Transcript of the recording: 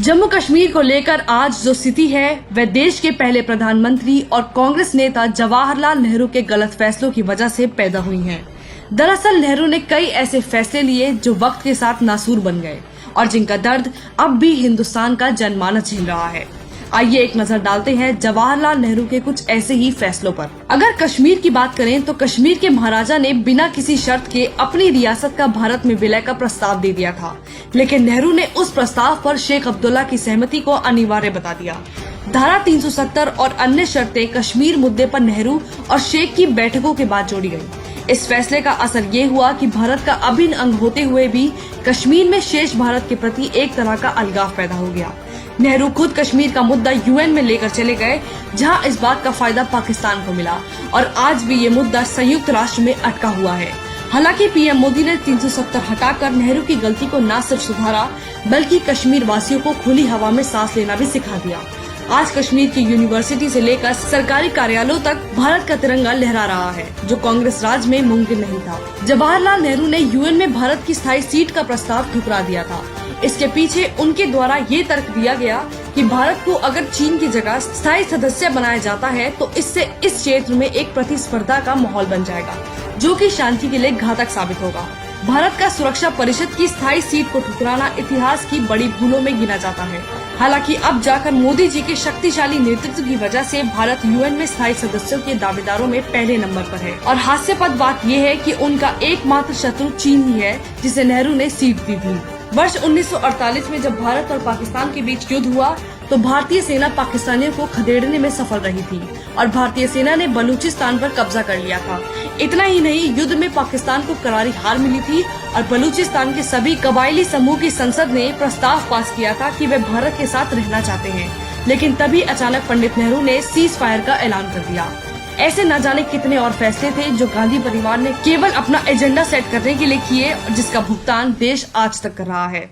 जम्मू कश्मीर को लेकर आज जो स्थिति है वह देश के पहले प्रधानमंत्री और कांग्रेस नेता जवाहरलाल नेहरू के गलत फैसलों की वजह से पैदा हुई है। दरअसल नेहरू ने कई ऐसे फैसले लिए जो वक्त के साथ नासूर बन गए और जिनका दर्द अब भी हिंदुस्तान का जनमानस झेल रहा है। आइए एक नजर डालते हैं जवाहरलाल नेहरू के कुछ ऐसे ही फैसलों पर। अगर कश्मीर की बात करें तो कश्मीर के महाराजा ने बिना किसी शर्त के अपनी रियासत का भारत में विलय का प्रस्ताव दे दिया था, लेकिन नेहरू ने उस प्रस्ताव पर शेख अब्दुल्ला की सहमति को अनिवार्य बता दिया। धारा 370 और अन्य शर्तें कश्मीर मुद्दे पर नेहरू और शेख की बैठकों के बाद जोड़ी गयी। इस फैसले का असर ये हुआ कि भारत का अभिन्न अंग होते हुए भी कश्मीर में शेष भारत के प्रति एक तरह का अलगाव पैदा हो गया। नेहरू खुद कश्मीर का मुद्दा यूएन में लेकर चले गए, जहां इस बात का फायदा पाकिस्तान को मिला और आज भी ये मुद्दा संयुक्त राष्ट्र में अटका हुआ है। हालांकि पीएम मोदी ने 370 हटाकर नेहरू की गलती को न सिर्फ सुधारा बल्कि कश्मीर वासियों को खुली हवा में सांस लेना भी सिखा दिया। आज कश्मीर की यूनिवर्सिटी से लेकर सरकारी कार्यालयों तक भारत का तिरंगा लहरा रहा है, जो कांग्रेस राज में मुमकिन नहीं था। जवाहरलाल नेहरू ने यूएन में भारत की स्थायी सीट का प्रस्ताव ठुकरा दिया था। इसके पीछे उनके द्वारा ये तर्क दिया गया कि भारत को अगर चीन की जगह स्थायी सदस्य बनाया जाता है तो इससे इस क्षेत्र में एक प्रतिस्पर्धा का माहौल बन जाएगा, जो कि शांति के लिए घातक साबित होगा। भारत का सुरक्षा परिषद की स्थायी सीट को ठुकराना इतिहास की बड़ी भूलों में गिना जाता है। हालांकि अब जाकर मोदी जी के शक्तिशाली नेतृत्व की वजह से भारत यूएन में स्थायी सदस्यों के दावेदारों में पहले नंबर पर है। और हास्यास्पद बात यह है कि उनका एकमात्र शत्रु चीन ही है, जिसे नेहरू ने सीट दी थी। वर्ष 1948 में जब भारत और पाकिस्तान के बीच युद्ध हुआ तो भारतीय सेना पाकिस्तानियों को खदेड़ने में सफल रही थी और भारतीय सेना ने बलूचिस्तान पर कब्जा कर लिया था। इतना ही नहीं, युद्ध में पाकिस्तान को करारी हार मिली थी और बलूचिस्तान के सभी कबायली समूह की संसद ने प्रस्ताव पास किया था कि वे भारत के साथ रहना चाहते हैं। लेकिन तभी अचानक पंडित नेहरू ने सीज फायर का ऐलान कर दिया। ऐसे न जाने कितने और फैसले थे जो गांधी परिवार ने केवल अपना एजेंडा सेट करने के लिए किए, जिसका भुगतान देश आज तक कर रहा है।